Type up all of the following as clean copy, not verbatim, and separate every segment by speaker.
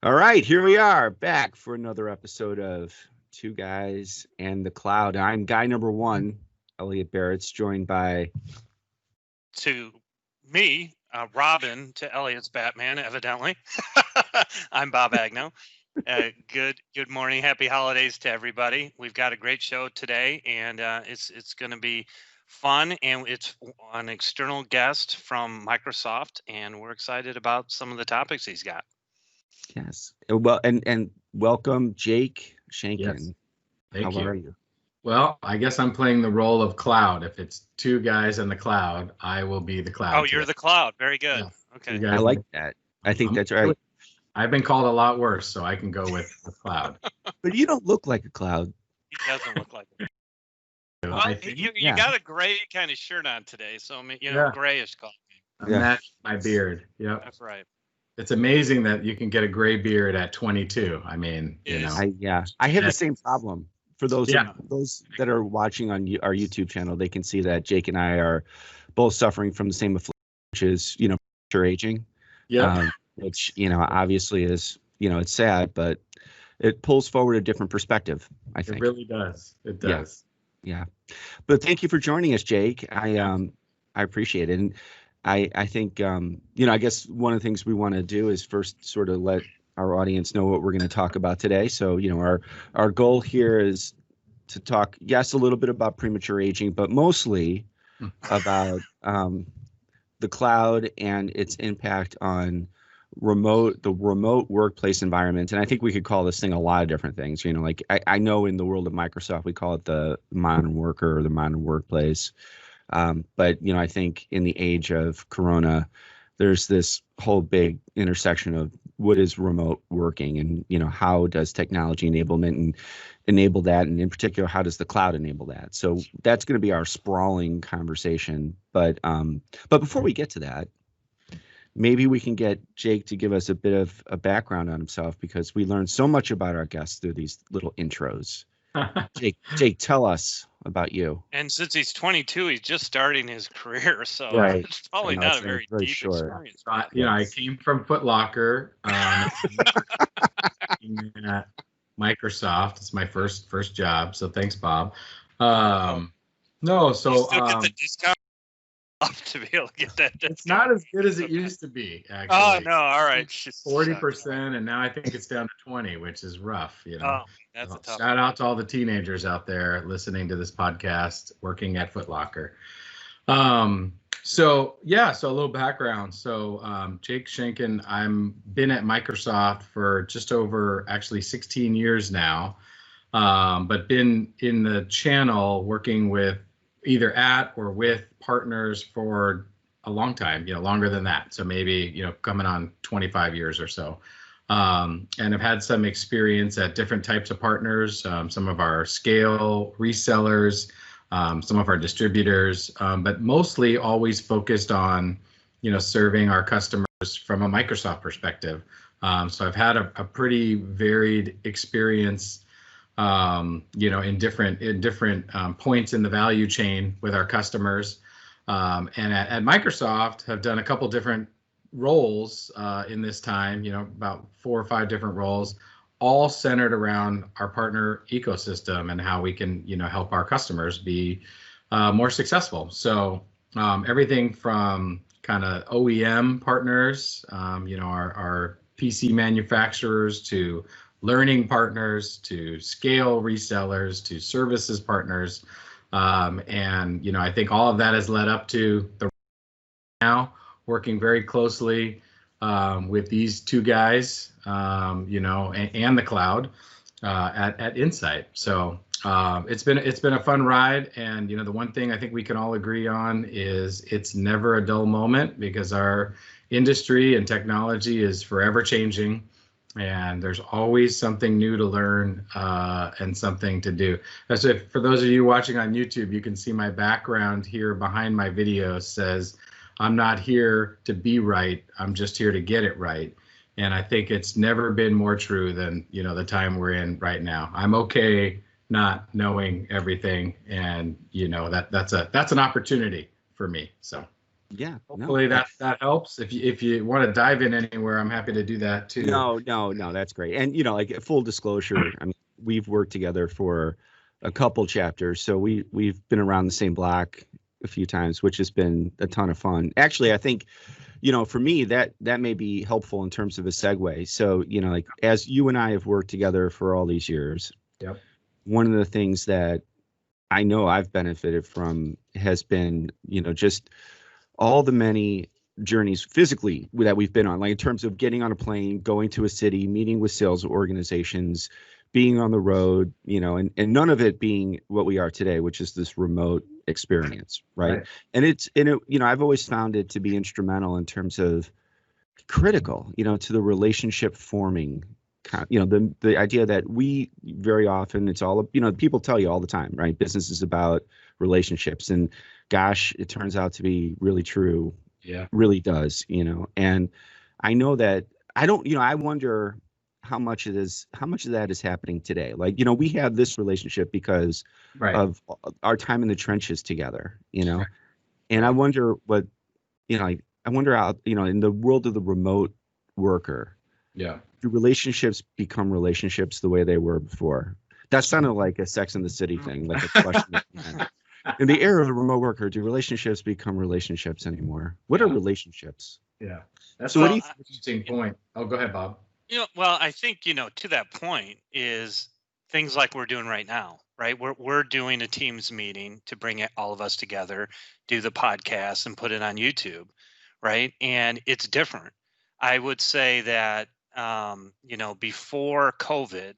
Speaker 1: All right, here we are back for another episode of Two Guys and the Cloud. I'm guy number one, Elliot Barrett's joined by
Speaker 2: To me, Robin, to Elliot's Batman, evidently. I'm Bob Agno. Good morning, happy holidays to everybody. We've got a great show today, and it's going to be fun. And it's an external guest from Microsoft, and we're excited about some of the topics he's got.
Speaker 1: yes. Well, and welcome Jake Shanking.
Speaker 3: Yes. Thank
Speaker 1: How
Speaker 3: you.
Speaker 1: are you?
Speaker 3: Well, I guess I'm playing the role of Cloud. If it's two guys in the cloud, I will be the Cloud.
Speaker 2: Oh, you're the Cloud. Very good.
Speaker 3: Yeah.
Speaker 2: Okay.
Speaker 1: I like that. I think that's right.
Speaker 3: I've been called a lot worse, so I can go with the Cloud.
Speaker 1: But you don't look like a cloud.
Speaker 2: He doesn't look like it. Well,
Speaker 3: I think
Speaker 2: you
Speaker 1: yeah.
Speaker 2: got a gray kind of shirt on today, so
Speaker 3: Yeah.
Speaker 2: grayish color.
Speaker 1: Yeah.
Speaker 3: matched my beard. Yep.
Speaker 2: That's right.
Speaker 3: It's amazing that you can get a gray beard at 22. I mean,
Speaker 2: It is.
Speaker 1: I have the same problem. For those
Speaker 3: Yeah.
Speaker 1: those that are watching on our YouTube channel, they can see that Jake and I are both suffering from the same affliction, which is premature aging.
Speaker 3: Yeah.
Speaker 1: Which obviously is it's sad, but it pulls forward a different perspective. I
Speaker 3: It
Speaker 1: think.
Speaker 3: really does. It does.
Speaker 1: Yeah. But thank you for joining us, Jake. I appreciate it, and I think I guess one of the things we want to do is first sort of let our audience know what we're going to talk about today. So our goal here is to talk, yes, a little bit about premature aging, but mostly about the cloud and its impact on the remote workplace environment. And I think we could call this thing a lot of different things. Like I know in the world of Microsoft, we call it the modern worker or the modern workplace. But I think in the age of Corona, there's this whole big intersection of what is remote working and how does technology enablement enable that, and in particular, how does the cloud enable that? So that's going to be our sprawling conversation. But before we get to that, maybe we can get Jake to give us a bit of a background on himself, because we learned so much about our guests through these little intros. Jake, tell us about you.
Speaker 2: And since he's 22, he's just starting his career, so
Speaker 1: Right.
Speaker 2: it's probably
Speaker 1: I know,
Speaker 2: not
Speaker 1: it's
Speaker 2: a very
Speaker 1: very
Speaker 2: deep
Speaker 1: short.
Speaker 2: experience.
Speaker 3: I came from Foot Locker. At Microsoft. It's my first job. So thanks, Bob. No,
Speaker 2: You
Speaker 3: so
Speaker 2: still get the discount off to be able to get that discount.
Speaker 3: it's not as good as it used to be. Actually.
Speaker 2: Oh no! All right,
Speaker 3: 40%, and now I think it's down to 20, which is rough.
Speaker 2: Oh, that's a tough.
Speaker 3: Shout out to all the teenagers out there listening to this podcast, working at Foot Locker. So a little background. So Jake Shankin, I'm been at Microsoft for just over actually 16 years now, but been in the channel working with either at or with partners for a long time, longer than that. So maybe, coming on 25 years or so. And I've had some experience at different types of partners, some of our scale resellers, some of our distributors, but mostly always focused on, serving our customers from a Microsoft perspective. So I've had a pretty varied experience, in different points in the value chain with our customers. And at Microsoft, have done a couple different roles in this time, about 4 or 5 different roles, all centered around our partner ecosystem and how we can, help our customers be more successful. So everything from kind of OEM partners, our PC manufacturers, to learning partners, to scale resellers, to services partners. And, I think all of that has led up to the now working very closely with these two guys, and the cloud at Insight. So it's been a fun ride, and the one thing I think we can all agree on is it's never a dull moment, because our industry and technology is forever changing, and there's always something new to learn and something to do. So for those of you watching on YouTube, you can see my background here behind my video says, "I'm not here to be right, I'm just here to get it right." And I think it's never been more true than, the time we're in right now. I'm okay not knowing everything, and that's an opportunity for me. So
Speaker 1: Yeah,
Speaker 3: Hopefully
Speaker 1: no,
Speaker 3: that helps. If you want to dive in anywhere, I'm happy to do that too.
Speaker 1: no, that's great. And like full disclosure, I mean, we've worked together for a couple chapters, so we've been around the same block a few times, which has been a ton of fun. Actually, I think, for me, that may be helpful in terms of a segue. So, like as you and I have worked together for all these years,
Speaker 3: Yep.
Speaker 1: one of the things that I know I've benefited from has been, just all the many journeys physically that we've been on, like in terms of getting on a plane, going to a city, meeting with sales organizations, being on the road, and none of it being what we are today, which is this remote experience, right?
Speaker 3: Right.
Speaker 1: And I've always found it to be instrumental in terms of critical, to the relationship forming. The idea that we very often, it's all, people tell you all the time, right? Business is about relationships, and gosh, it turns out to be really true.
Speaker 3: Yeah.
Speaker 1: Really does, and I know that I don't, I wonder how much of that is happening today. Like, we have this relationship because
Speaker 3: Right.
Speaker 1: of our time in the trenches together,
Speaker 3: Right.
Speaker 1: and I wonder what, I wonder how, in the world of the remote worker,
Speaker 3: Yeah.
Speaker 1: do relationships become relationships the way they were before? That sounded like a Sex and the City thing, like a question at the end. In the era of the remote worker, do relationships become relationships anymore? What are relationships?
Speaker 3: Yeah. That's
Speaker 1: So what do you
Speaker 3: an interesting point. Oh, go ahead, Bob.
Speaker 2: Well, I think, to that point is things like we're doing right now, right? We're doing a Teams meeting to bring all of us together, do the podcast and put it on YouTube, right? And it's different. I would say that, before COVID,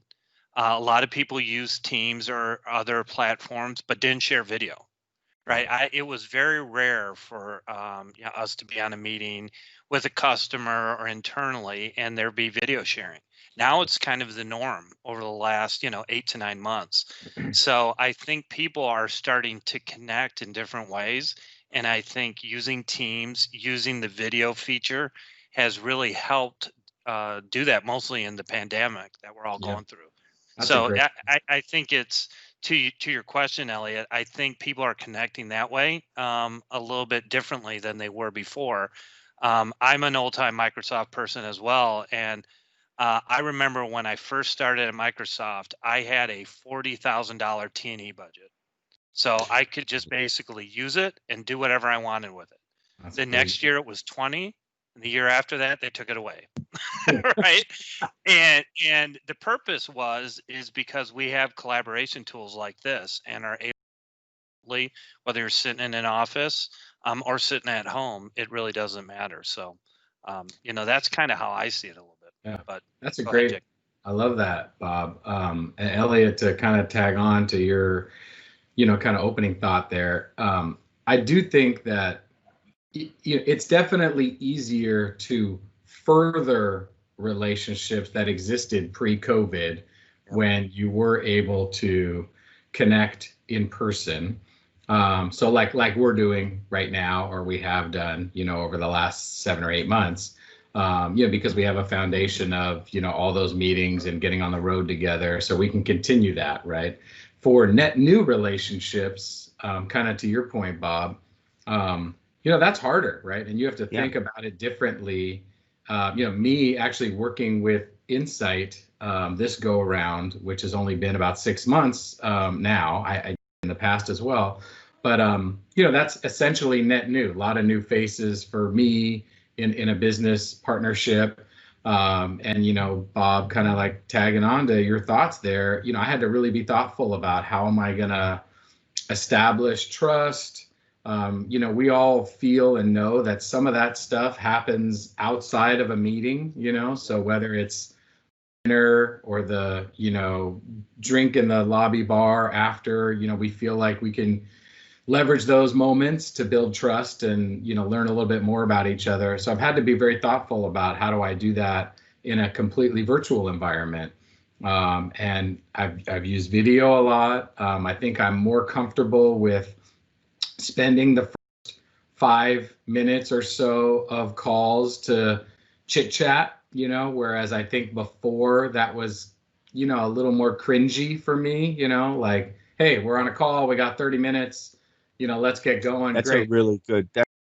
Speaker 2: a lot of people used Teams or other platforms, but didn't share video. Right. It was very rare for us to be on a meeting with a customer or internally and there be video sharing. Now it's kind of the norm over the last, 8 to 9 months. So I think people are starting to connect in different ways. And I think using Teams, using the video feature has really helped do that, mostly in the pandemic that we're all
Speaker 3: Yeah.
Speaker 2: going through.
Speaker 3: That's a
Speaker 2: So
Speaker 3: great.
Speaker 2: I think it's to your question, Elliot. I think people are connecting that way a little bit differently than they were before. I'm an old time Microsoft person as well, and I remember when I first started at Microsoft, I had a $40,000 T&E budget, so I could just basically use it and do whatever I wanted with it.
Speaker 3: That's
Speaker 2: The
Speaker 3: pretty
Speaker 2: next year it was 20, and the year after that they took it away. Right. And the purpose is because we have collaboration tools like this and are able, whether you're sitting in an office or sitting at home, it really doesn't matter. So that's kind of how I see it a little bit.
Speaker 3: Yeah.
Speaker 2: But
Speaker 3: That's a
Speaker 2: go ahead,
Speaker 3: great.
Speaker 2: Jake.
Speaker 3: I love that, Bob. And Elliot, to kind of tag on to your, kind of opening thought there. I do think that it's definitely easier to further relationships that existed pre-COVID when you were able to connect in person. So like we're doing right now, or we have done, over the last 7 or 8 months, because we have a foundation of, all those meetings and getting on the road together, so we can continue that, right? For net new relationships, kind of to your point, Bob, that's harder, right? And you have to think about it differently. Me actually working with Insight this go around, which has only been about 6 months now. I in the past as well, but that's essentially net new. A lot of new faces for me in a business partnership. And Bob, kind of like tagging on to your thoughts there. I had to really be thoughtful about how am I gonna establish trust. We all feel and know that some of that stuff happens outside of a meeting, so whether it's dinner or the, drink in the lobby bar after, we feel like we can leverage those moments to build trust and, learn a little bit more about each other. So I've had to be very thoughtful about how do I do that in a completely virtual environment. And I've used video a lot. I think I'm more comfortable with spending the first 5 minutes or so of calls to chit chat, whereas I think before that was, a little more cringy for me, like, hey, we're on a call, we got 30 minutes, let's get going.
Speaker 1: That's
Speaker 3: Great.
Speaker 1: a really good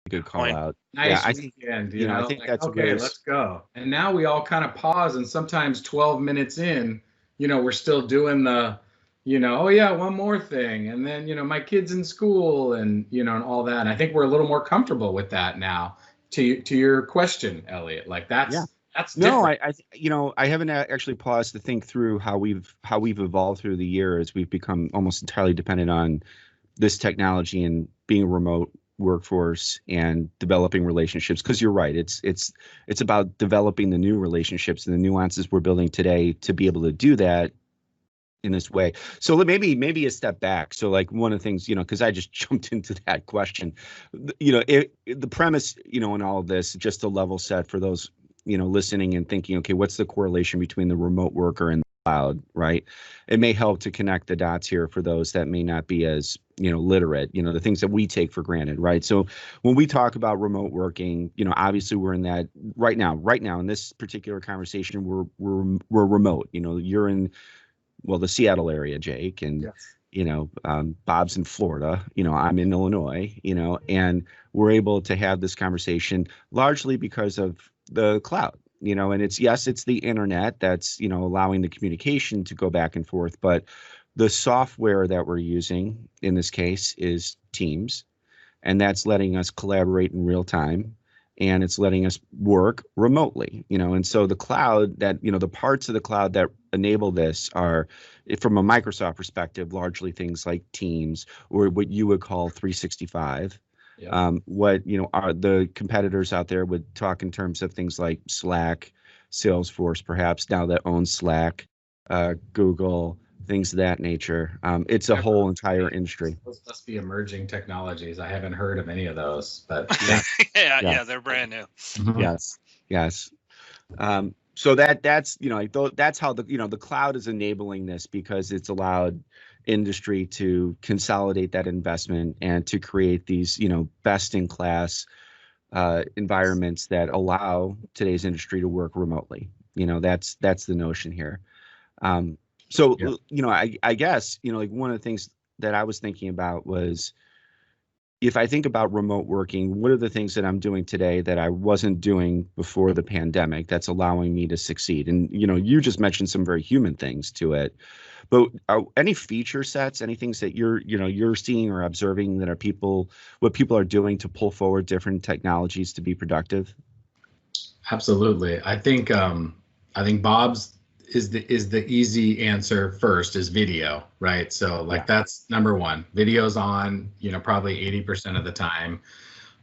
Speaker 1: Good call out.
Speaker 3: Nice
Speaker 1: I think,
Speaker 3: weekend,
Speaker 1: I think
Speaker 3: like,
Speaker 1: that's
Speaker 3: okay,
Speaker 1: where
Speaker 3: let's go. And now we all kind of pause, and sometimes 12 minutes in, we're still doing the, oh yeah, one more thing. And then, my kid's in school and, and all that. And I think we're a little more comfortable with that now. To your question, Elliot, like
Speaker 1: yeah.
Speaker 3: that's
Speaker 1: No,
Speaker 3: different.
Speaker 1: I haven't actually paused to think through how we've evolved through the years. We've become almost entirely dependent on this technology and being a remote workforce and developing relationships. Because you're right, it's about developing the new relationships and the nuances we're building today to be able to do that in this way. So maybe a step back. So like one of the things, because I just jumped into that question, the premise, in all of this, just to level set for those, listening and thinking, okay, what's the correlation between the remote worker and the cloud, right? It may help to connect the dots here for those that may not be as, literate, the things that we take for granted, right? So when we talk about remote working, obviously we're in that right now in this particular conversation, we're remote. You're in, well, the Seattle area, Jake, and
Speaker 3: Yes.
Speaker 1: Bob's in Florida, I'm in Illinois, and we're able to have this conversation largely because of the cloud, and it's the internet that's, allowing the communication to go back and forth, but the software that we're using in this case is Teams, and that's letting us collaborate in real time, and it's letting us work remotely, and so the cloud that, the parts of the cloud that enable this are, from a Microsoft perspective, largely things like Teams, or what you would call 365.
Speaker 3: Yep.
Speaker 1: What, are the competitors out there would talk in terms of things like Slack, Salesforce, perhaps now that owns Slack, Google, things of that nature. It's a whole entire industry.
Speaker 3: Those must be emerging technologies. I haven't heard of any of those, but
Speaker 2: Yeah, they're brand new.
Speaker 1: Yes. So that's, that's how the cloud is enabling this, because it's allowed industry to consolidate that investment and to create these, best in class environments that allow today's industry to work remotely. That's the notion here. So, I guess, like one of the things that I was thinking about was, if I think about remote working, what are the things that I'm doing today that I wasn't doing before the pandemic that's allowing me to succeed? And, you just mentioned some very human things to it, but are any feature sets, any things that you're seeing or observing that what people are doing to pull forward different technologies to be productive?
Speaker 3: Absolutely. I think Bob's is the easy answer first, is video, right? So like that's number one. Video's on, probably 80% of the time,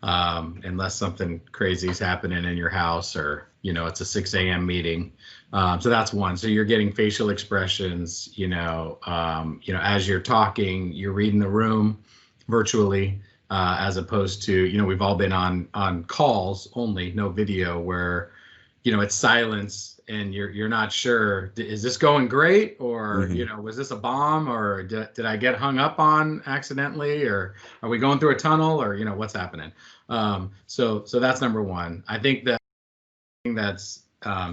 Speaker 3: unless something crazy is happening in your house, or it's a 6 a.m. meeting. So that's one. So you're getting facial expressions, as you're talking, you're reading the room virtually, as opposed to, we've all been on calls only, no video, where it's silence and you're not sure, is this going great, or was this a bomb, or did I get hung up on accidentally, or are we going through a tunnel, or what's happening? So that's number one. I think that that's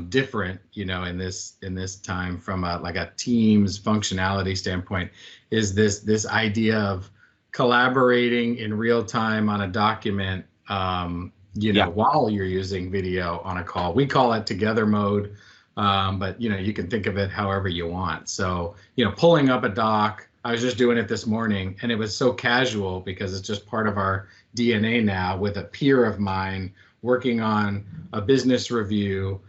Speaker 3: different, in this time from a Teams functionality standpoint, is this idea of collaborating in real time on a document, while you're using video on a call. We call it together mode, but you can think of it however you want. So pulling up a doc. I was just doing it this morning, and it was so casual because it's just part of our DNA now, with a peer of mine working on a business review.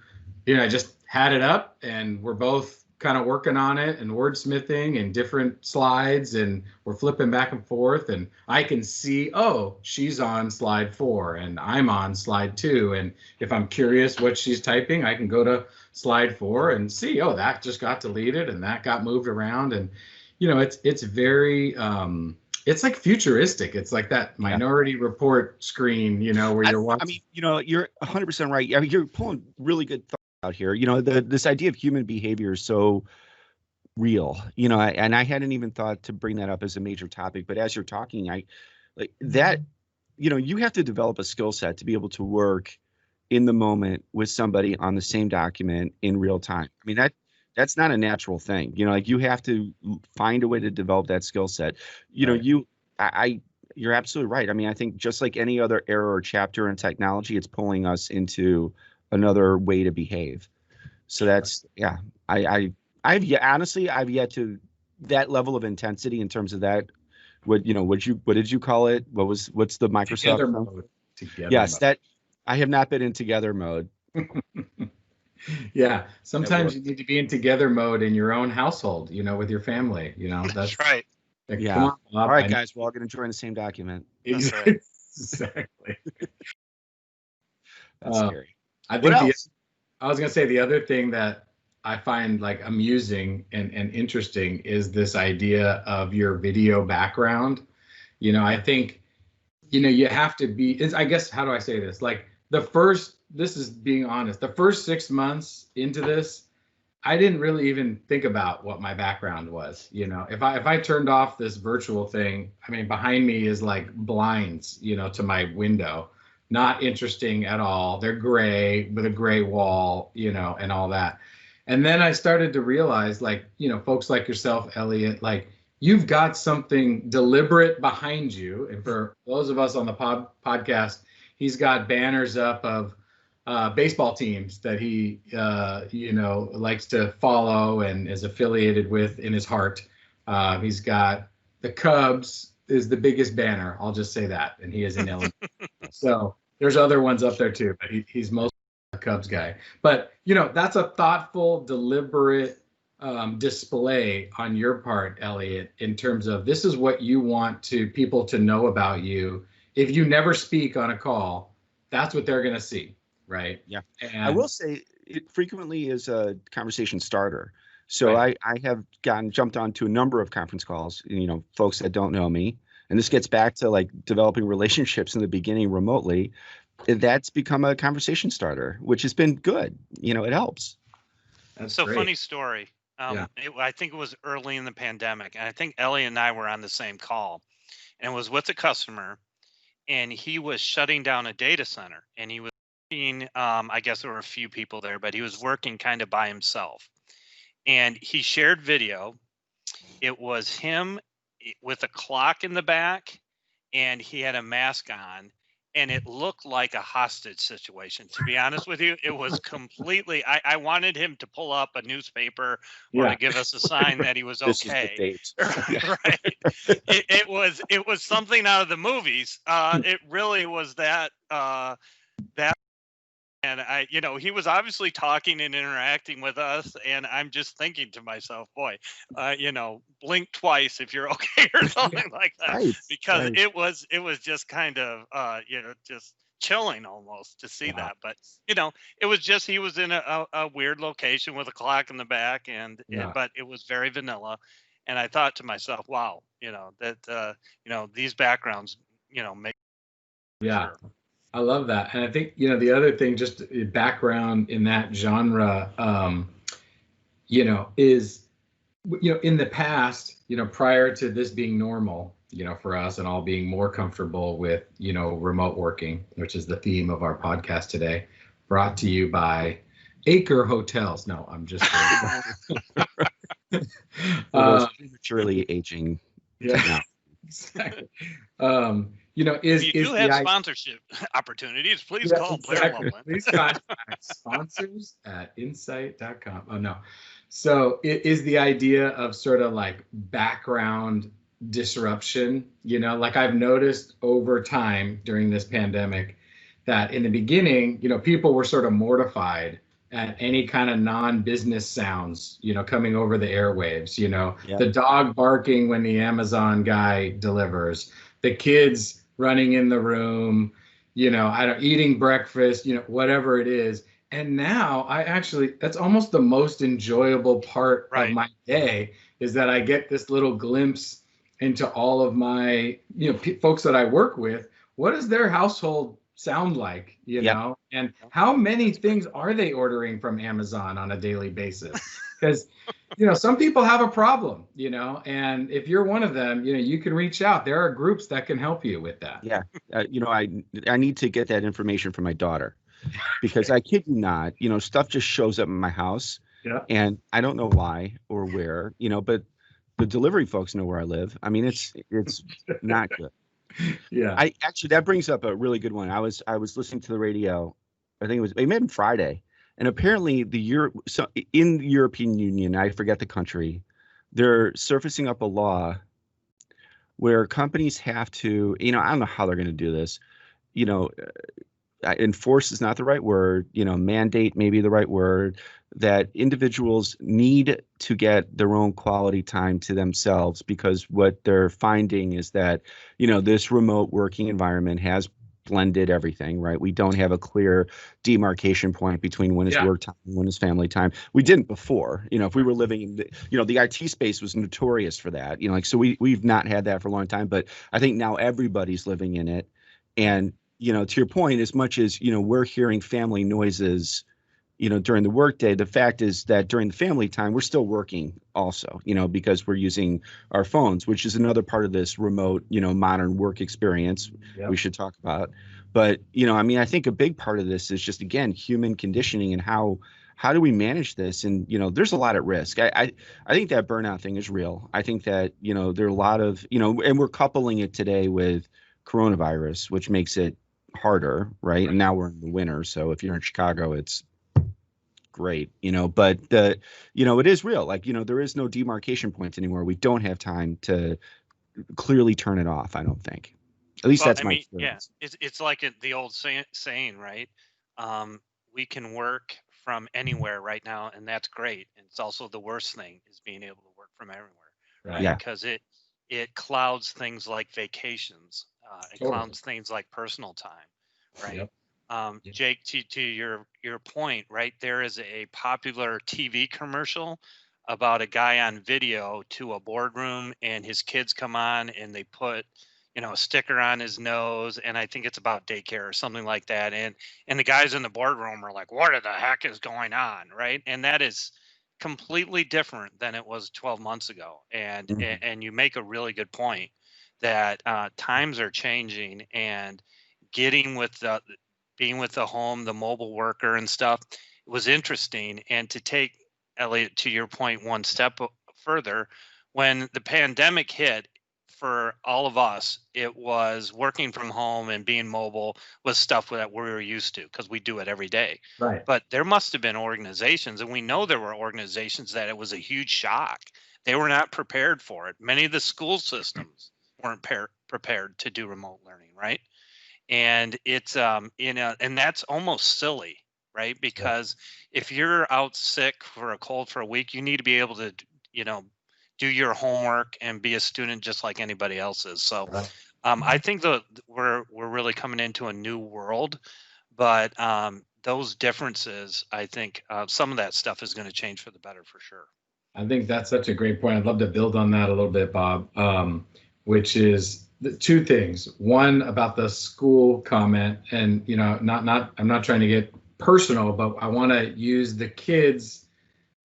Speaker 3: I just had it up, and we're both kind of working on it and wordsmithing and different slides, and we're flipping back and forth, and I can see, oh, she's on slide 4 and I'm on slide 2, and if I'm curious what she's typing, I can go to slide 4 and see, oh, that just got deleted and that got moved around. And it's very it's like futuristic. It's like that Minority Report screen, where you're watching.
Speaker 1: I mean, you're 100% right. I mean, you're pulling really good thoughts out here. This idea of human behavior is so real, and I hadn't even thought to bring that up as a major topic, but as you're talking, I like that, you have to develop a skill set to be able to work in the moment with somebody on the same document in real time. I mean, that's not a natural thing, like you have to find a way to develop that skill set.
Speaker 3: Right.
Speaker 1: you're absolutely right. I mean, I think just like any other era or chapter in technology, it's pulling us into another way to behave. So that's, yeah, I've yet, honestly, I've yet to that level of intensity in terms of that. What did you call it? What's the Microsoft
Speaker 3: Together
Speaker 1: term?
Speaker 3: mode. Together
Speaker 1: Yes,
Speaker 3: mode.
Speaker 1: that I have not been in together mode.
Speaker 3: Yeah, sometimes
Speaker 1: works.
Speaker 3: you need to be in together mode in your own household, with your family.
Speaker 2: That's right.
Speaker 3: Like,
Speaker 1: Yeah.
Speaker 3: come on, Bob.
Speaker 1: All right, guys, we're all going to join the same document.
Speaker 2: That's right.
Speaker 3: Exactly.
Speaker 1: That's scary.
Speaker 3: I
Speaker 1: What
Speaker 3: think
Speaker 1: else?
Speaker 3: I was gonna say the other thing that I find like amusing and interesting is this idea of your video background. I think, you have to be, I guess, how do I say this? Like this is being honest, the first 6 months into this, I didn't really even think about what my background was. If I turned off this virtual thing, I mean, behind me is like blinds, to my window. Not interesting at all. They're gray with a gray wall, and all that. And then I started to realize, like, folks like yourself, Elliot, like you've got something deliberate behind you. And for those of us on the podcast, he's got banners up of baseball teams that he, likes to follow and is affiliated with in his heart. He's got the Cubs is the biggest banner. I'll just say that. And he is in Illinois. So there's other ones up there too, but he's mostly a Cubs guy. But, that's a thoughtful, deliberate display on your part, Elliot, in terms of this is what you want people to know about you. If you never speak on a call, that's what they're going to see. Right.
Speaker 1: Yeah.
Speaker 3: And
Speaker 1: I will say it frequently is a conversation starter. So
Speaker 3: Right.
Speaker 1: I have jumped onto a number of conference calls, folks that don't know me. And this gets back to like developing relationships in the beginning remotely. That's become a conversation starter, which has been good. It helps.
Speaker 3: That's
Speaker 2: So
Speaker 3: great.
Speaker 2: funny story.
Speaker 3: Yeah.
Speaker 2: I think it was early in the pandemic, and I think Ellie and I were on the same call, and it was with a customer, and he was shutting down a data center, and he was working, I guess there were a few people there, but he was working kind of by himself, and he shared video. It was him with a clock in the back, and he had a mask on, and it looked like a hostage situation. To be honest with you, it was completely. I wanted him to pull up a newspaper or to give us a sign that he was
Speaker 1: This
Speaker 2: okay.
Speaker 1: is the date.
Speaker 2: Right. It was something out of the movies. It really was that. And he was obviously talking and interacting with us, and I'm just thinking to myself, boy, blink twice if you're okay or something like that,
Speaker 1: Right,
Speaker 2: because
Speaker 1: right.
Speaker 2: it was just kind of, just chilling almost to see that. But it was just he was in a weird location with a clock in the back, but it was very vanilla, and I thought to myself, wow, that these backgrounds, make
Speaker 3: Yeah.
Speaker 2: sure.
Speaker 3: I love that. And I think, the other thing, just background in that genre, is, in the past, prior to this being normal, for us and all being more comfortable with, remote working, which is the theme of our podcast today, brought to you by Acre Hotels. No, I'm just
Speaker 1: prematurely aging.
Speaker 3: Yeah, exactly.
Speaker 2: If you do have
Speaker 3: the
Speaker 2: sponsorship opportunities, please
Speaker 3: Yeah,
Speaker 2: call Blair
Speaker 3: exactly.
Speaker 2: Loveland.
Speaker 3: Please contact sponsors at insight.com. Oh, no. So it is the idea of sort of like background disruption, like I've noticed over time during this pandemic that in the beginning, people were sort of mortified at any kind of non-business sounds, coming over the airwaves,
Speaker 1: Yep.
Speaker 3: the dog barking when the Amazon guy delivers, the kids running in the room, eating breakfast, whatever it is. And now that's almost the most enjoyable part of my day, is that I get this little glimpse into all of my, folks that I work with. What does their household sound like, and how many things are they ordering from Amazon on a daily basis? Because some people have a problem, and if you're one of them, you can reach out. There are groups that can help you with that.
Speaker 1: Yeah. I need to get that information from my daughter, because I kid you not, stuff just shows up in my house.
Speaker 3: Yeah.
Speaker 1: And I don't know why or where, but the delivery folks know where I live. I mean, it's not good.
Speaker 3: Yeah.
Speaker 1: I actually, that brings up a really good one. I was listening to the radio. I think it may have been Friday, and apparently so in the European Union, I forget the country, they're surfacing up a law where companies have to, I don't know how they're going to do this. You know, enforce is not the right word. Mandate may be the right word. That individuals need to get their own quality time to themselves, because what they're finding is that, this remote working environment has blended everything, right? We don't have a clear demarcation point between when is
Speaker 3: Yeah.
Speaker 1: work time and when is family time. We didn't before. If we were living in the IT space was notorious for that. So we've not had that for a long time, but I think now everybody's living in it. And to your point, as much as, we're hearing family noises, during the workday, the fact is that during the family time, we're still working also, because we're using our phones, which is another part of this remote, modern work experience we should talk about. But, I think a big part of this is just, again, human conditioning and how do we manage this? And, there's a lot at risk. I think that burnout thing is real. I think that, there are a lot of, and we're coupling it today with coronavirus, which makes it harder, right? And now we're in the winter. So if you're in Chicago, it's great, but it is real. Like, there is no demarcation point anymore. We don't have time to clearly turn it off. I don't think. At least
Speaker 2: Well,
Speaker 1: that's
Speaker 2: I
Speaker 1: my
Speaker 2: mean, yeah,
Speaker 1: experience.
Speaker 2: it's like the old saying, right? We can work from anywhere right now, and that's great. And it's also the worst thing is being able to work from everywhere, right?
Speaker 1: Yeah.
Speaker 2: Because it clouds things like vacations, it
Speaker 3: Totally.
Speaker 2: clouds things like personal time, right?
Speaker 3: Yep. Yep.
Speaker 2: Jake, to your point, right? There is a popular TV commercial about a guy on video to a boardroom, and his kids come on, and they put a sticker on his nose, and I think it's about daycare or something like that. And the guys in the boardroom are like, "What the heck is going on?" Right? And that is completely different than it was 12 months ago. And
Speaker 1: Mhm.
Speaker 2: and you make a really good point that times are changing, and getting with the being with the home, the mobile worker and stuff was interesting. And to take Elliot to your point one step further, when the pandemic hit, for all of us, it was working from home and being mobile was stuff that we were used to because we do it every day.
Speaker 3: Right.
Speaker 2: But there must have been organizations, and we know there were organizations that it was a huge shock. They were not prepared for it. Many of the school systems weren't prepared to do remote learning, right? And it's and that's almost silly, right? Because if you're out sick for a cold for a week, you need to be able to you know do your homework and be a student just like anybody else is. So
Speaker 3: Right.
Speaker 2: I think we're really coming into a new world, but those differences, I think some of that stuff is going to change for the better for sure.
Speaker 3: I think that's such a great point. I'd love to build on that a little bit, Bob, which is the two things. One about the school comment, and I'm not trying to get personal, but I want to use the kids.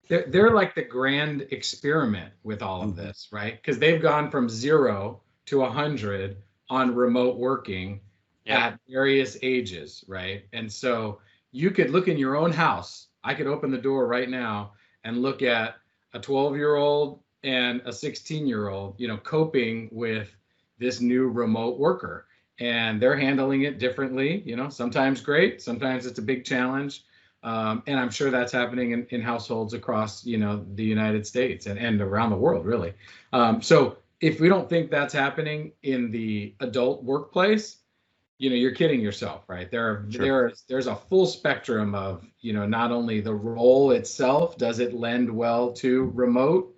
Speaker 3: They're like the grand experiment with all of this, right? Because they've gone from 0 to 100 on remote working
Speaker 2: Yep.
Speaker 3: at various ages, right? And so you could look in your own house. I could open the door right now and look at a 12-year-old and a 16-year-old, coping with this new remote worker. And they're handling it differently, sometimes great, sometimes it's a big challenge. And I'm sure that's happening in households across, the United States and around the world, really. So if we don't think that's happening in the adult workplace, you're kidding yourself, right? There's a full spectrum of, not only the role itself, does it lend well to remote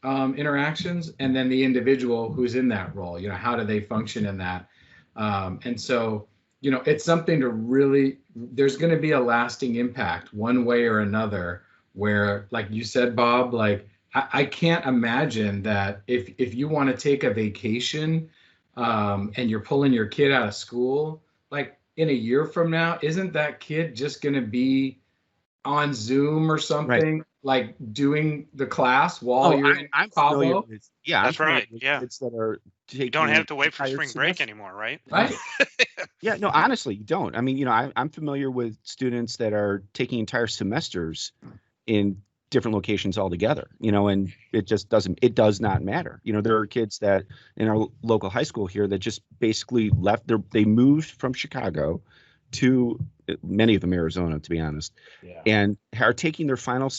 Speaker 3: interactions, and then the individual who's in that role, how do they function in that? And so, it's something to really, there's going to be a lasting impact one way or another, where, like you said, Bob, like I can't imagine that if you want to take a vacation and you're pulling your kid out of school, like in a year from now, isn't that kid just going to be on Zoom or something, like doing the class while you're in
Speaker 1: I'm familiar
Speaker 3: Cabo?
Speaker 1: with,
Speaker 2: That's
Speaker 1: I'm familiar
Speaker 2: right.
Speaker 1: with
Speaker 2: Yeah.
Speaker 1: kids that are taking
Speaker 2: You don't have to wait for
Speaker 1: entire
Speaker 2: spring break
Speaker 1: semester.
Speaker 2: anymore, right?
Speaker 3: Right.
Speaker 1: Yeah, no, honestly, you don't. I mean, I'm familiar with students that are taking entire semesters in different locations altogether, and it does not matter. There are kids that in our local high school here that just basically they moved from Chicago to, many of them, Arizona, to be honest, and are taking their final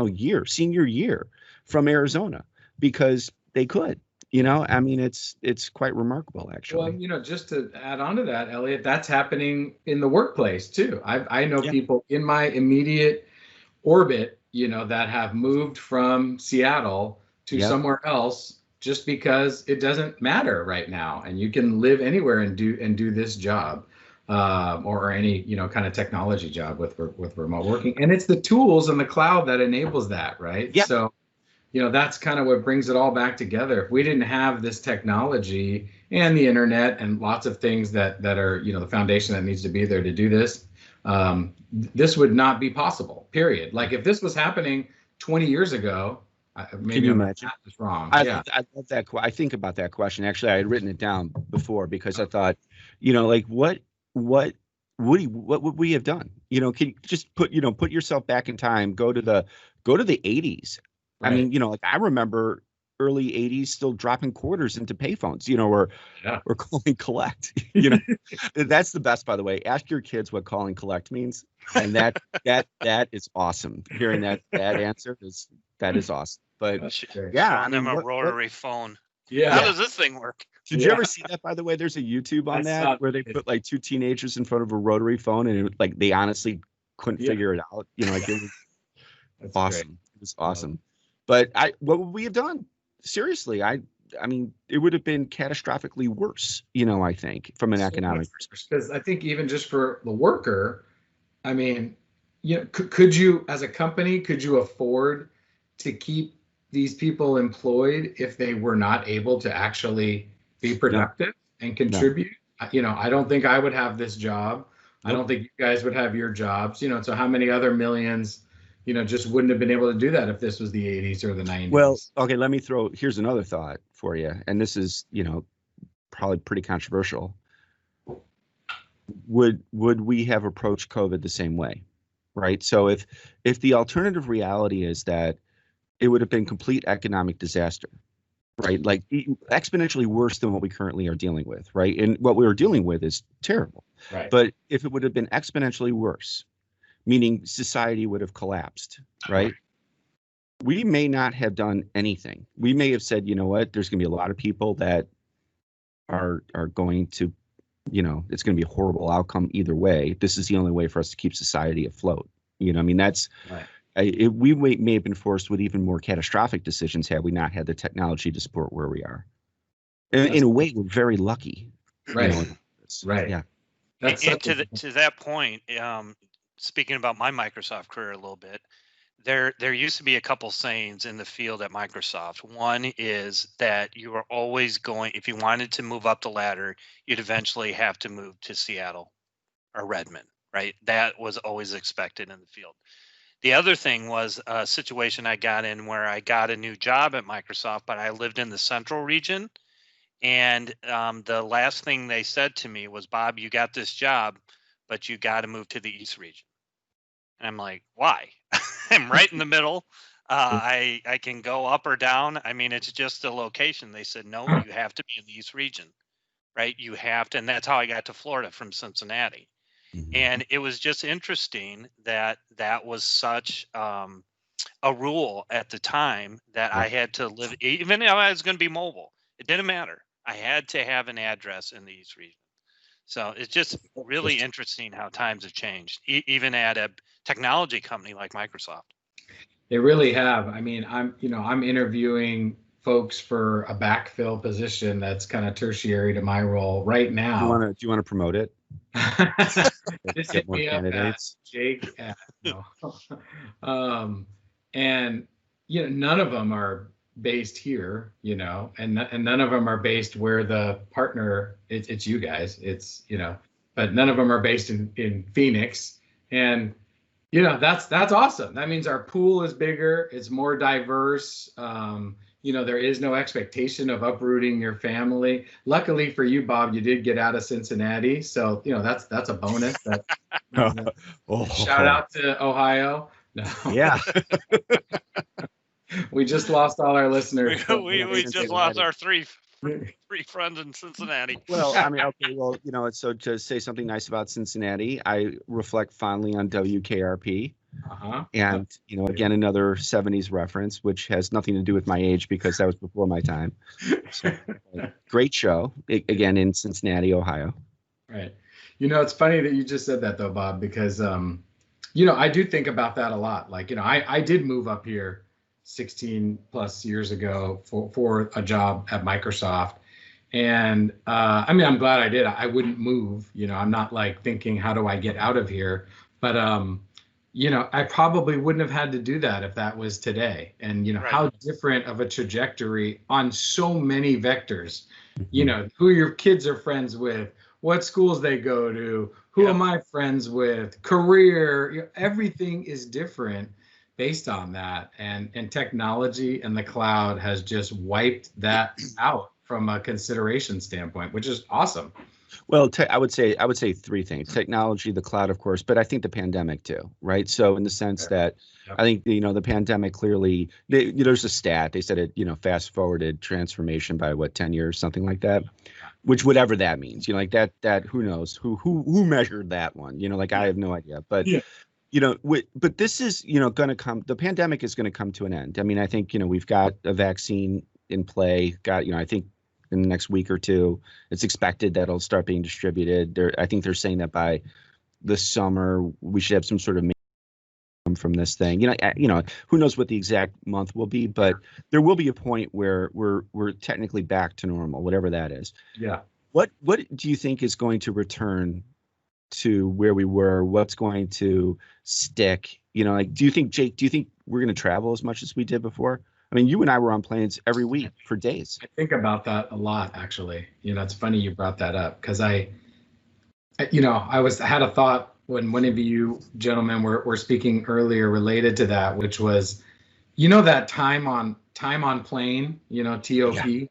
Speaker 1: year, senior year, from Arizona because they could. I mean, it's quite remarkable, actually.
Speaker 3: Well, just to add on to that, Elliot, that's happening in the workplace too. I know people in my immediate orbit, that have moved from Seattle to somewhere else just because it doesn't matter right now, and you can live anywhere and do this job, or any kind of technology job with remote working. And it's the tools and the cloud that enables that, right?
Speaker 1: Yeah.
Speaker 3: So, that's kind of what brings it all back together. If we didn't have this technology and the internet and lots of things that are the foundation that needs to be there to do this, this would not be possible, period. Like if this was happening 20 years ago, maybe
Speaker 1: Can you
Speaker 3: I'm
Speaker 1: imagine?
Speaker 3: just wrong.
Speaker 1: I love that. I think about that question. Actually, I had written it down before because I thought, like what would we have done? Can you just put yourself back in time, go to the 80s. Right. I mean, like I remember early 80s still dropping quarters into payphones, or calling collect. That's the best, by the way. Ask your kids what calling collect means, and that is awesome. Hearing that answer is awesome. But
Speaker 2: I them a rotary phone.
Speaker 3: Yeah.
Speaker 2: How does this thing work?
Speaker 1: Did you ever see that, by the way? There's a YouTube on that where they put like two teenagers in front of a rotary phone, and they honestly couldn't figure it out. Like it was awesome. Great. It was awesome. But what would we have done? Seriously, I mean, it would have been catastrophically worse, I think, from an economic perspective.
Speaker 3: Because I think even just for the worker, I mean, could you, as a company, could you afford to keep these people employed if they were not able to actually be productive and contribute? No. I don't think I would have this job. Nope. I don't think you guys would have your jobs. So how many other millions just wouldn't have been able to do that if this was the 80s or the 90s.
Speaker 1: Well, okay, here's another thought for you. And this is, probably pretty controversial. Would we have approached COVID the same way? Right. So if the alternative reality is that it would have been complete economic disaster, right? Like exponentially worse than what we currently are dealing with. Right. And what we were dealing with is terrible.
Speaker 3: Right.
Speaker 1: But if it would have been exponentially worse, meaning society would have collapsed, right? We may not have done anything. We may have said, you know what, there's going to be a lot of people that are going to, it's going to be a horrible outcome either way. This is the only way for us to keep society afloat. I mean, that's, right. We may have been forced with even more catastrophic decisions had we not had the technology to support where we are. In a way, we're very lucky.
Speaker 3: Right. Right.
Speaker 1: Yeah.
Speaker 2: And to that point, speaking about my Microsoft career a little bit, there used to be a couple sayings in the field at Microsoft. One is that you are always going, if you wanted to move up the ladder, you'd eventually have to move to Seattle or Redmond, right? That was always expected in the field. The other thing was a situation I got in where I got a new job at Microsoft, but I lived in the central region. And the last thing they said to me was, Bob, you got this job, but you got to move to the East region. And I'm like, why? I'm right in the middle. I can go up or down. I mean, it's just a location. They said, no, you have to be in the East region, right? You have to. And that's how I got to Florida from Cincinnati. Mm-hmm. And it was just interesting that was such a rule at the time that I had to live, even if I was going to be mobile, it didn't matter. I had to have an address in the East region. So it's just really interesting how times have changed, even at a technology company like Microsoft.
Speaker 3: They really have. I mean, I'm interviewing folks for a backfill position that's kind of tertiary to my role right now.
Speaker 1: Do you want to promote it?
Speaker 3: Just hit me up at Jake. And none of them are based here, and none of them are based where the partner, it's you guys, but none of them are based in Phoenix. And that's awesome. That means our pool is bigger, it's more diverse. There is no expectation of uprooting your family. Luckily for you, Bob, you did get out of Cincinnati, so that's a bonus. Shout out to Ohio. No.
Speaker 1: Yeah.
Speaker 3: We just lost all our listeners.
Speaker 2: We just lost our three friends in Cincinnati.
Speaker 1: Well, I mean, okay, well, so to say something nice about Cincinnati, I reflect fondly on WKRP. And, again, another 70s reference, which has nothing to do with my age because that was before my time. So, great show, again, in Cincinnati, Ohio.
Speaker 3: Right. It's funny that you just said that, though, Bob, because, I do think about that a lot. Like, I did move up here 16 plus years ago for a job at Microsoft. And I mean, I'm glad I did. I wouldn't move. I'm not like thinking, how do I get out of here? But, I probably wouldn't have had to do that if that was today. And,
Speaker 2: Right.
Speaker 3: how different of a trajectory on so many vectors, who your kids are friends with, what schools they go to, who am I friends with, career, everything is different based on that. And technology and the cloud has just wiped that out from a consideration standpoint, which is awesome.
Speaker 1: Well, I would say three things: technology, the cloud, of course, but I think the pandemic too, right? So in the sense that I think the pandemic clearly, there's a stat they said it fast forwarded transformation by 10 years, something like that, which whatever that means, like that who knows who measured that one, like I have no idea, but but this is going to come. The pandemic is going to come to an end. I mean, I think we've got a vaccine in play. I think in the next week or two, it's expected that it'll start being distributed. I think they're saying that by the summer we should have some sort of from this thing. Who knows what the exact month will be, but there will be a point where we're technically back to normal, whatever that is.
Speaker 3: Yeah.
Speaker 1: What do you think is going to return to where we were? What's going to stick? Do you think, Jake, we're going to travel as much as we did before? I mean, you and I were on planes every week for days.
Speaker 3: I think about that a lot, actually. It's funny you brought that up because I had a thought when one of you gentlemen were speaking earlier related to that, which was, that time on plane, TOP,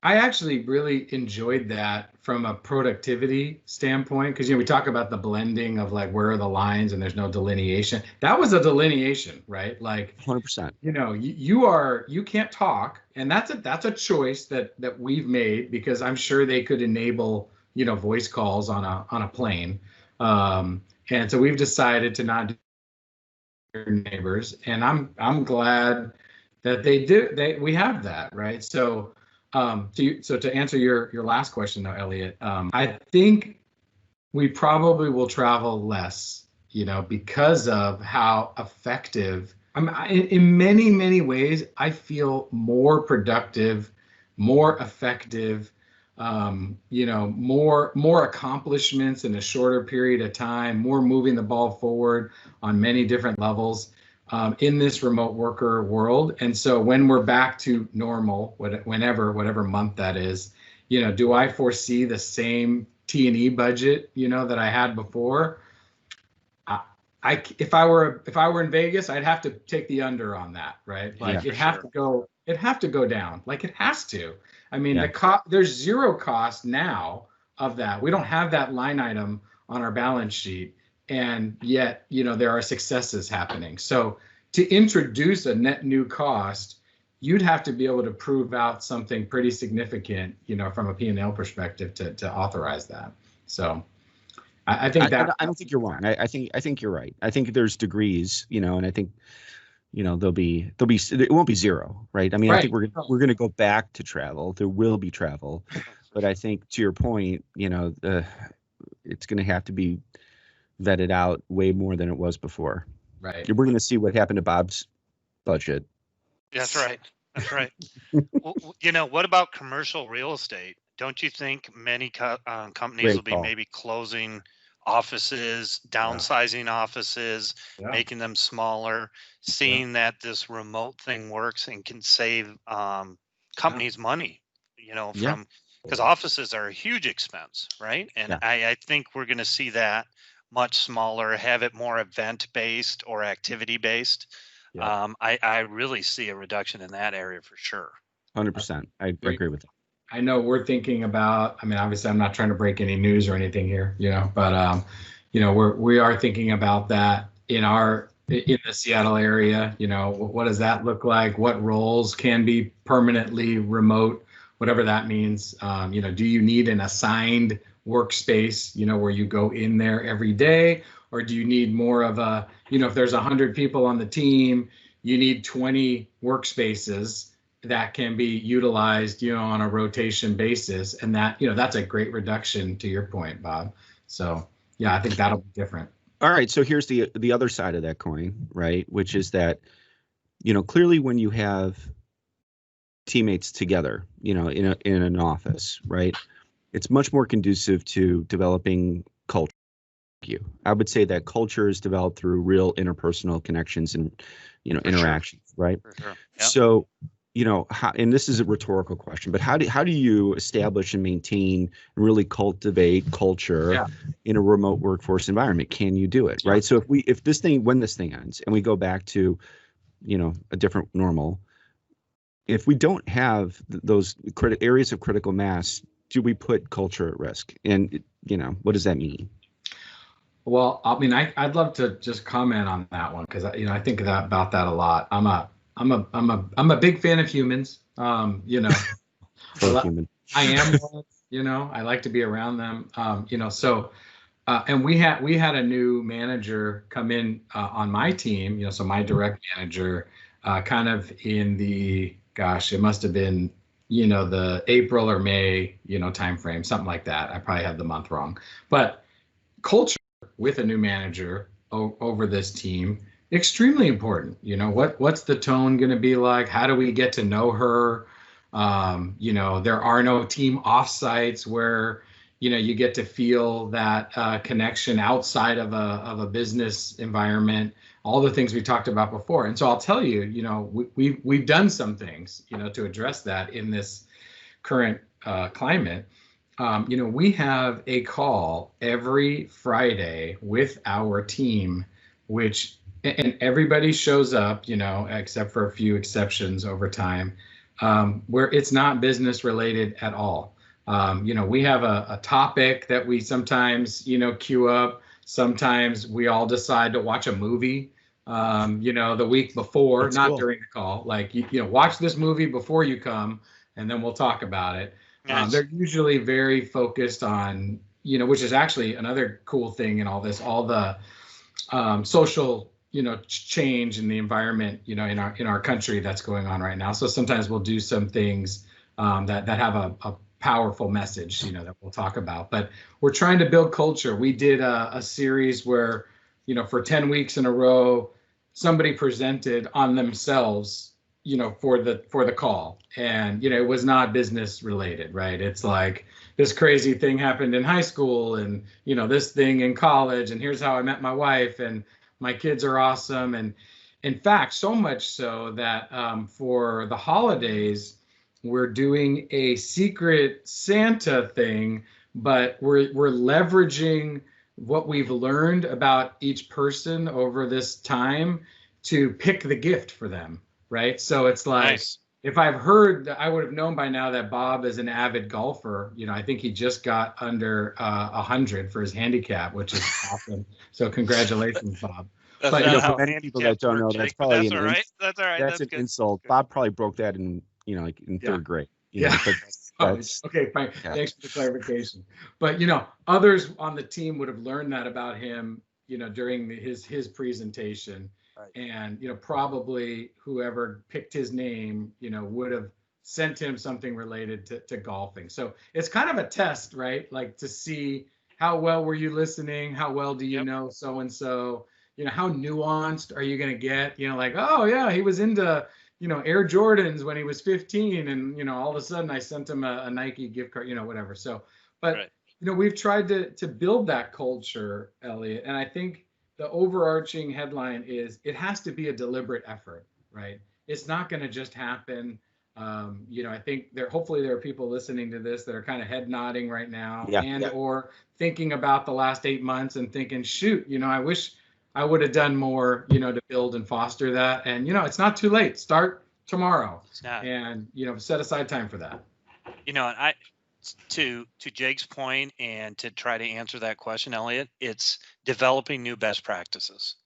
Speaker 3: I actually really enjoyed that from a productivity standpoint, because we talk about the blending of like where are the lines and there's no delineation. That was a delineation, right? Like
Speaker 1: 100%.
Speaker 3: You can't talk, and that's a choice that we've made because I'm sure they could enable voice calls on a plane, and so we've decided to not do your neighbors, and I'm glad that we have that, right? So. To answer your last question, though, Elliot, I think we probably will travel less, because of how effective. In many, many ways, I feel more productive, more effective, more accomplishments in a shorter period of time, more moving the ball forward on many different levels. In this remote worker world. And so when we're back to normal, whatever month that is, do I foresee the same T&E budget, that I had before? If I were in Vegas, I'd have to take the under on that, right? Like it'd have to go down. Like it has to. I mean, there's zero cost now of that. We don't have that line item on our balance sheet. And yet, there are successes happening. So to introduce a net new cost, you'd have to be able to prove out something pretty significant, from a P&L perspective to authorize that. So I think that
Speaker 1: I don't think you're wrong. I think you're right. I think there's degrees, and I think, it won't be zero, right? I mean, right. I think we're going to go back to travel. There will be travel, but I think to your point, it's going to have to be vetted out way more than it was before.
Speaker 3: Right.
Speaker 1: We're going to see what happened to Bob's budget.
Speaker 2: That's right. Well, what about commercial real estate? Don't you think many companies will be maybe closing offices, downsizing offices, making them smaller, seeing that this remote thing works and can save companies money, because offices are a huge expense, right? And I think we're going to see that much smaller, have it more event-based or activity-based. I really see a reduction in that area for sure.
Speaker 1: 100%. I agree with that.
Speaker 3: I know we're thinking about, obviously I'm not trying to break any news or anything here, but, we are thinking about that in the Seattle area. What does that look like? What roles can be permanently remote, whatever that means? Do you need an assigned workspace, where you go in there every day, or do you need more of a, if there's 100 people on the team, you need 20 workspaces that can be utilized, on a rotation basis, and that's a great reduction to your point, Bob. So yeah, I think that'll be different.
Speaker 1: All right, so here's the other side of that coin, right? Which is that, clearly when you have teammates together, in an office, right? It's much more conducive to developing culture. I would say that culture is developed through real interpersonal connections and, interactions, right?
Speaker 2: For sure. Yep.
Speaker 1: So, how, and this is a rhetorical question, but how do you establish and maintain and really cultivate culture in a remote workforce environment? Can you do it, right? So when this thing ends and we go back to, a different normal, if we don't have those areas of critical mass, do we put culture at risk? And, what does that mean?
Speaker 3: Well, I mean, I'd love to just comment on that one because I think about that a lot. I'm a big fan of humans.
Speaker 1: Human.
Speaker 3: I am one, I like to be around them. So and we had a new manager come in on my team, so my direct manager, kind of in the, gosh, it must have been, the April or May, time frame, something like that. I probably had the month wrong, but culture with a new manager over this team, extremely important. What's the tone going to be like? How do we get to know her? There are no team offsites where you get to feel that connection outside of a business environment. All the things we talked about before. And so I'll tell you, we've done some things to address that in this current climate. We have a call every Friday with our team, and everybody shows up, except for a few exceptions over time, where it's not business related at all. We have a topic that we sometimes, queue up. Sometimes we all decide to watch a movie, the week before. That's not cool. During the call, like, watch this movie before you come, and then we'll talk about it. Nice. They're usually very focused on, which is actually another cool thing in all this, all the social, change in the environment, in our country that's going on right now. So sometimes we'll do some things that have a powerful message, that we'll talk about. But we're trying to build culture. We did a series where, for 10 weeks in a row, somebody presented on themselves, for the call, and it was not business related, right? It's like, this crazy thing happened in high school, and this thing in college, and here's how I met my wife, and my kids are awesome. And in fact, so much so that for the holidays, we're doing a secret Santa thing, but we're leveraging what we've learned about each person over this time to pick the gift for them. Right. So it's like, nice. If I've heard that, I would have known by now that Bob is an avid golfer. I think he just got under 100 for his handicap, which is awesome. So congratulations, Bob.
Speaker 2: But
Speaker 1: for many people that don't know, that's probably
Speaker 2: all right. That's all right.
Speaker 1: That's an insult. Good. Bob probably broke that in, like in third grade. But that's
Speaker 3: okay. Fine. Yeah. Thanks for the clarification. But others on the team would have learned that about him, during his presentation. Right. And probably whoever picked his name would have sent him something related to golfing. So it's kind of a test, right? Like, to see how well were you listening, how well do you know so and so, how nuanced are you going to get, like, oh yeah, he was into Air Jordans when he was 15, and all of a sudden I sent him a Nike gift card, whatever. So but right. We've tried to build that culture, Elliot, and I think the overarching headline is, it has to be a deliberate effort, right? It's not going to just happen. I think hopefully there are people listening to this that are kind of head nodding right now, or thinking about the last 8 months and thinking, shoot, I wish I would have done more, to build and foster that. And, it's not too late. Start tomorrow. And, set aside time for that.
Speaker 2: And to Jake's point, and to try to answer that question, Elliot, it's developing new best practices,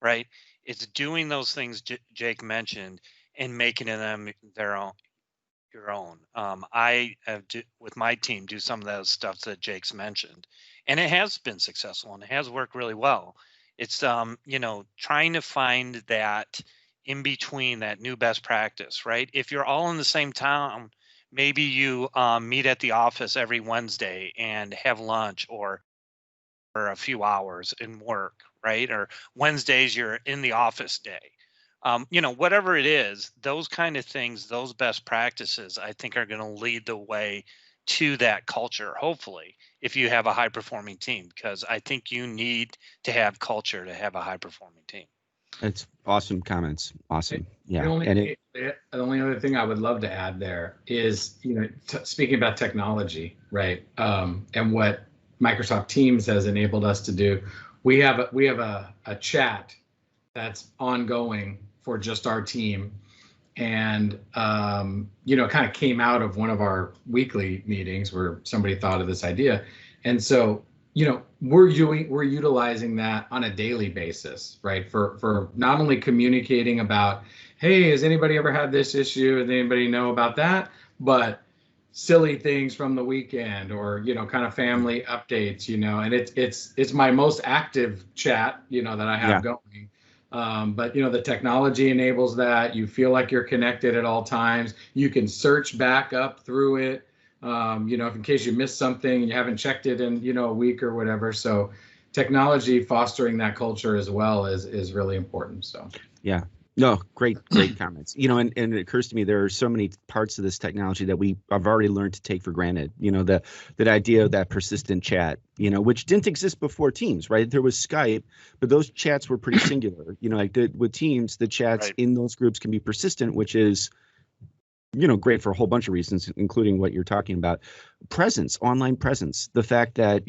Speaker 2: right? It's doing those things Jake mentioned and making them their own, your own. I have with my team do some of those stuff that Jake's mentioned, and it has been successful and it has worked really well. It's trying to find that in between, that new best practice, right? If you're all in the same town, maybe you meet at the office every Wednesday and have lunch, or for a few hours and work, right? Or Wednesdays you're in the office day. Whatever it is, those kind of things, those best practices, I think are going to lead the way to that culture, hopefully, if you have a high performing team, because I think you need to have culture to have a high performing team.
Speaker 1: It's awesome comments. Awesome. Yeah.
Speaker 3: The only other thing I would love to add there is, speaking about technology, right? And what Microsoft Teams has enabled us to do. We have a chat that's ongoing for just our team, and kind of came out of one of our weekly meetings where somebody thought of this idea, and so we're utilizing that on a daily basis, right? For not only communicating about, hey, has anybody ever had this issue? Does anybody know about that? But silly things from the weekend, or kind of family updates, and it's my most active chat that I have going. But the technology enables that. You feel like you're connected at all times. You can search back up through it, if in case you missed something and you haven't checked it in a week or whatever. So technology fostering that culture as well is really important. So
Speaker 1: yeah. No, great comments. And it occurs to me there are so many parts of this technology that I've already learned to take for granted. That idea of that persistent chat, which didn't exist before Teams, right? There was Skype, but those chats were pretty singular. With Teams, the chats in those groups can be persistent, which is great for a whole bunch of reasons, including what you're talking about. Presence, online presence, the fact that,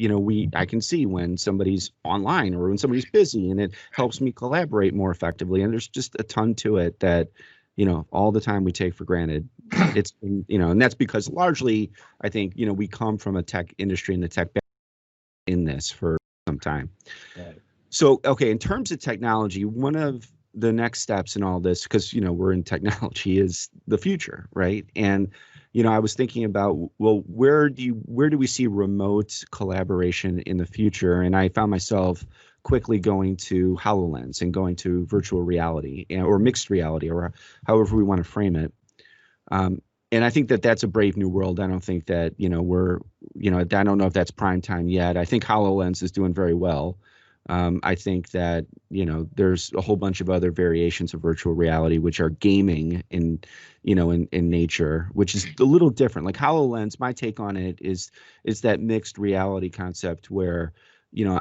Speaker 1: I can see when somebody's online or when somebody's busy, and it helps me collaborate more effectively. And there's just a ton to it that, all the time we take for granted. It's, and that's because largely, I think, we come from a tech industry and the tech in this for some time.
Speaker 3: Right.
Speaker 1: So, okay, in terms of technology, one of the next steps in all this, because we're in technology, is the future, right? And I was thinking about, well, where do we see remote collaboration in the future? And I found myself quickly going to HoloLens and going to virtual reality, or mixed reality, or however we want to frame it. And I think that that's a brave new world. I don't think that I don't know if that's prime time yet. I think HoloLens is doing very well. I think that, there's a whole bunch of other variations of virtual reality, which are gaming in nature, which is a little different. Like HoloLens, my take on it is that mixed reality concept where,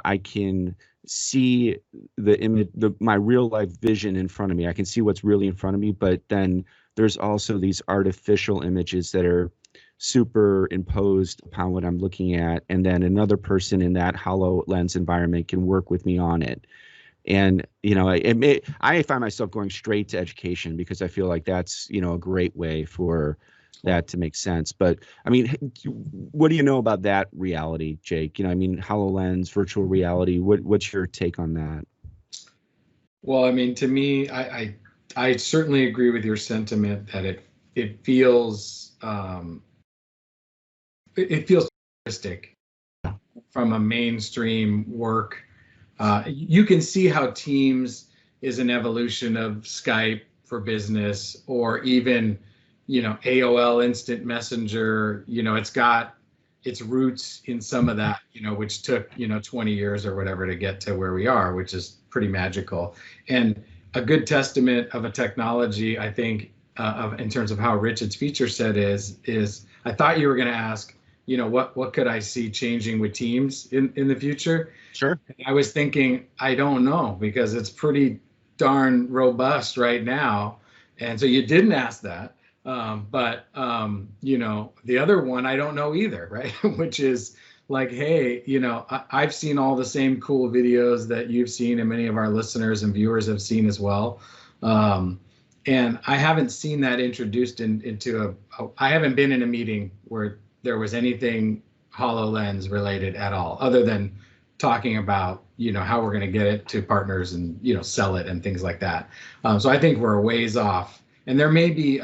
Speaker 1: I can see the image, my real life vision in front of me. I can see what's really in front of me, but then there's also these artificial images that are superimposed upon what I'm looking at, and then another person in that HoloLens environment can work with me on it. And I find myself going straight to education because I feel like that's a great way for that to make sense. But I mean, what do you know about that reality, Jake? HoloLens, virtual reality. What's your take on that?
Speaker 3: Well, I mean, to me, I certainly agree with your sentiment that it feels it feels realistic from a mainstream work. You can see how Teams is an evolution of Skype for business, or even, AOL Instant Messenger. It's got its roots in some of that, which took, 20 years or whatever to get to where we are, which is pretty magical. And a good testament of a technology, I think, in terms of how rich its feature set is I thought you were going to ask, what could I see changing with Teams in the future?
Speaker 1: Sure.
Speaker 3: I was thinking, I don't know, because it's pretty darn robust right now. And so you didn't ask that. But the other one, I don't know either, right? Which is like, hey, I've seen all the same cool videos that you've seen and many of our listeners and viewers have seen as well. And I haven't seen that introduced into I haven't been in a meeting where there was anything HoloLens related at all, other than talking about, how we're going to get it to partners and, sell it and things like that. So I think we're a ways off, and there may be,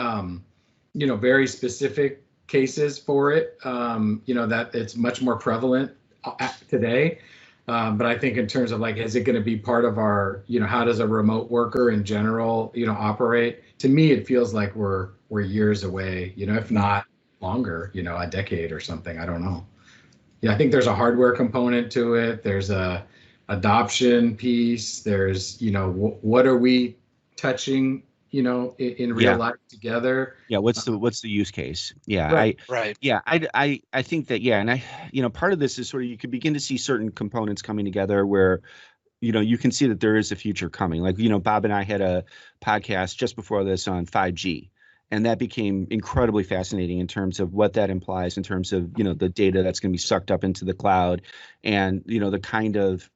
Speaker 3: very specific cases for it, that it's much more prevalent today. But I think in terms of like, is it going to be part of our, how does a remote worker in general, operate? To me, it feels like we're years away, if not longer, a decade or something. I don't know. Yeah, I think there's a hardware component to it. There's a adoption piece. There's, what are we touching, in real
Speaker 1: Yeah.
Speaker 3: life together?
Speaker 1: Yeah. What's the use case? Yeah.
Speaker 3: Right.
Speaker 2: Right.
Speaker 1: I think that, yeah. And part of this is sort of, you can begin to see certain components coming together where, you can see that there is a future coming. Like, Bob and I had a podcast just before this on 5G. And that became incredibly fascinating in terms of what that implies in terms of, the data that's going to be sucked up into the cloud and, the kind of,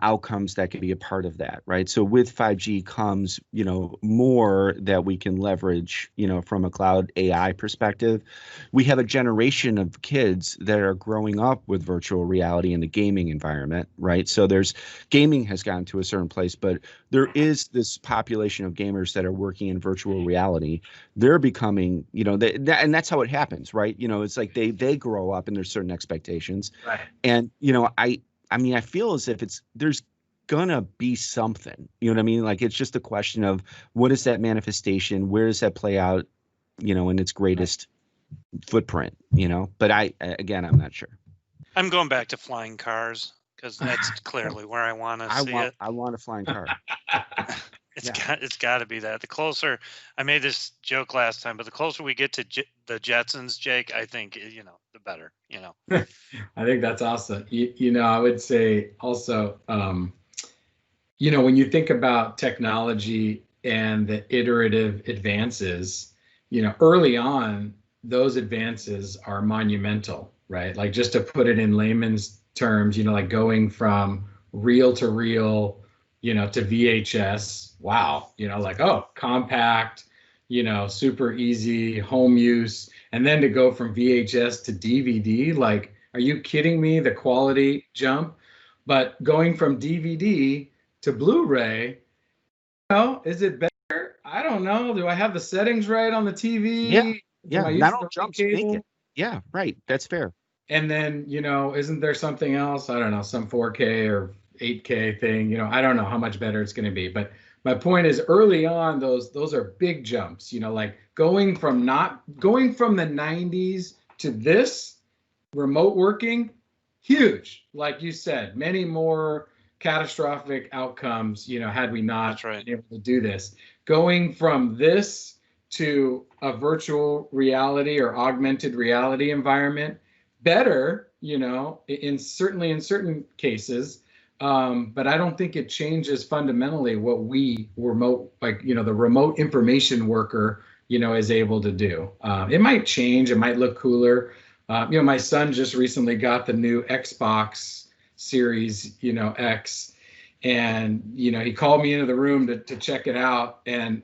Speaker 1: outcomes that could be a part of that, right? So with 5G comes, more that we can leverage, from a cloud AI perspective. We have a generation of kids that are growing up with virtual reality in the gaming environment, right? So gaming has gotten to a certain place, but there is this population of gamers that are working in virtual reality. They're becoming, and that's how it happens, right? It's like they grow up and there's certain expectations.
Speaker 3: Right.
Speaker 1: And, I feel as if there's gonna be something, you know what I mean? Like, it's just a question of what is that manifestation? Where does that play out, in its greatest footprint, But again, I'm not sure.
Speaker 2: I'm going back to flying cars because that's clearly where I want to see it.
Speaker 1: I want a flying car.
Speaker 2: It's got to be that. The closer, I made this joke last time, but the closer we get to the Jetsons, Jake, I think, the better,
Speaker 3: I think that's awesome. I would say also, when you think about technology and the iterative advances, early on, those advances are monumental, right? Like, just to put it in layman's terms, like going from reel to reel, to VHS. Wow. Like, oh, compact, super easy home use. And then to go from VHS to DVD, like, are you kidding me? The quality jump. But going from DVD to Blu-ray, is it better? I don't know. Do I have the settings right on the TV?
Speaker 1: Yeah. Not all jumps make it. Yeah, right. That's fair.
Speaker 3: And then, isn't there something else? I don't know, some 4K or 8K thing. I don't know how much better it's going to be. But my point is, early on, those are big jumps. Like going from the 90s to this remote working, huge. Like you said, many more catastrophic outcomes, had we not been able to do this. Going from this to a virtual reality or augmented reality environment, better, certainly in certain cases. But I don't think it changes fundamentally what the remote information worker, is able to do. It might change, it might look cooler. My son just recently got the new Xbox Series, X, and he called me into the room to check it out, and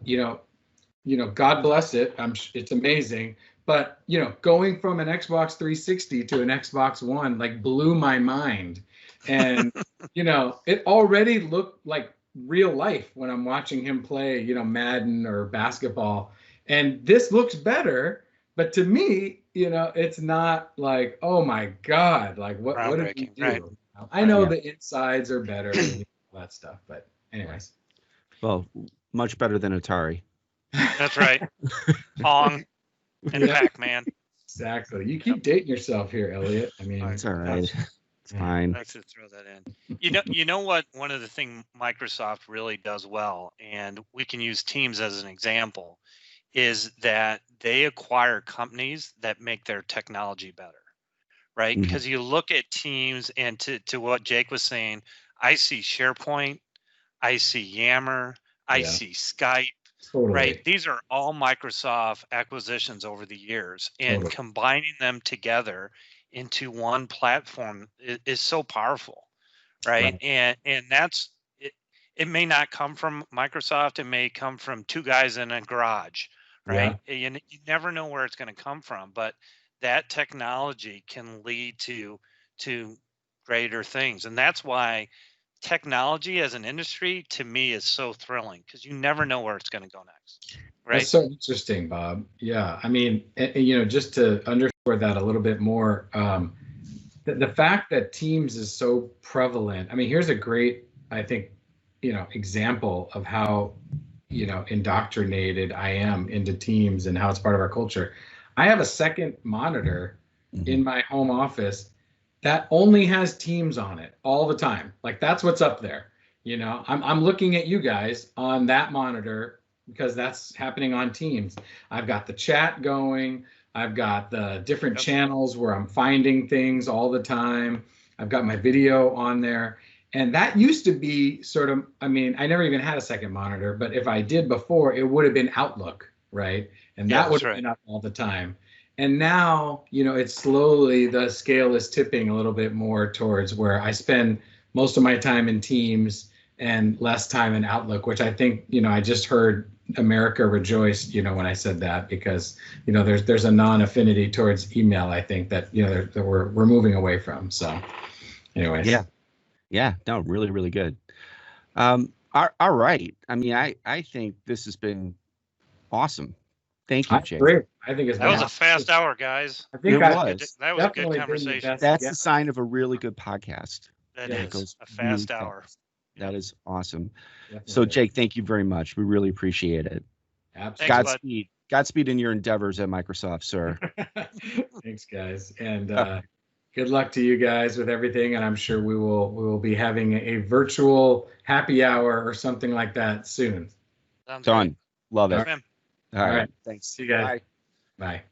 Speaker 3: God bless it. It's amazing. But, going from an Xbox 360 to an Xbox One, like, blew my mind. And, it already looked like real life when I'm watching him play, Madden or basketball. And this looks better. But to me, it's not like, oh, my God, like, what did we do?
Speaker 2: Right.
Speaker 3: I know the insides are better and all that stuff. But anyways.
Speaker 1: Well, much better than Atari.
Speaker 2: That's right. Pong. And Pac-Man.
Speaker 3: Exactly. You keep dating yourself here, Elliot. I mean,
Speaker 1: it's all right. It's fine.
Speaker 2: I should throw that in. You know what? One of the things Microsoft really does well, and we can use Teams as an example, is that they acquire companies that make their technology better, right? Because you look at Teams, and to what Jake was saying, I see SharePoint, I see Yammer, I see Skype.
Speaker 3: Totally.
Speaker 2: Right. These are all Microsoft acquisitions over the years, and combining them together into one platform is so powerful. Right. And that's it. It may not come from Microsoft. It may come from two guys in a garage. Right. You never know where it's going to come from. But that technology can lead to greater things. And that's why technology as an industry to me is so thrilling, because you never know where it's going to go next. Right.
Speaker 3: That's so interesting, Bob. Yeah. I mean, just to underscore that a little bit more, the fact that Teams is so prevalent. I mean, here's a great, I think, example of how, indoctrinated I am into Teams and how it's part of our culture. I have a second monitor in my home office that only has Teams on it all the time. Like, that's what's up there. I'm looking at you guys on that monitor because that's happening on Teams. I've got the chat going. I've got the different channels where I'm finding things all the time. I've got my video on there. And that used to be sort of, I mean, I never even had a second monitor, but if I did before, it would have been Outlook, right? And that would have been up all the time. And now, it's slowly, the scale is tipping a little bit more towards where I spend most of my time in Teams and less time in Outlook, which I think, I just heard America rejoice, when I said that, because, there's a non-affinity towards email, I think that, that we're moving away from. So anyways.
Speaker 1: Yeah. No, really, really good. All right. I mean, I think this has been awesome. Thank you, Jake.
Speaker 3: Great. I think
Speaker 2: that was a fast hour, guys.
Speaker 3: I think
Speaker 1: that was
Speaker 2: a good conversation.
Speaker 1: That's the sign of a really good podcast.
Speaker 2: That is a fast hour.
Speaker 1: That is awesome.
Speaker 3: Definitely.
Speaker 1: So, Jake, thank you very much. We really appreciate it.
Speaker 3: Absolutely.
Speaker 1: Godspeed in your endeavors at Microsoft, sir.
Speaker 3: Thanks, guys. And good luck to you guys with everything. And I'm sure we will be having a virtual happy hour or something like that soon.
Speaker 2: Sounds
Speaker 1: done.
Speaker 2: Great.
Speaker 1: Love it.
Speaker 2: All
Speaker 1: All right.
Speaker 3: Thanks. See you guys.
Speaker 1: Bye.
Speaker 3: Bye.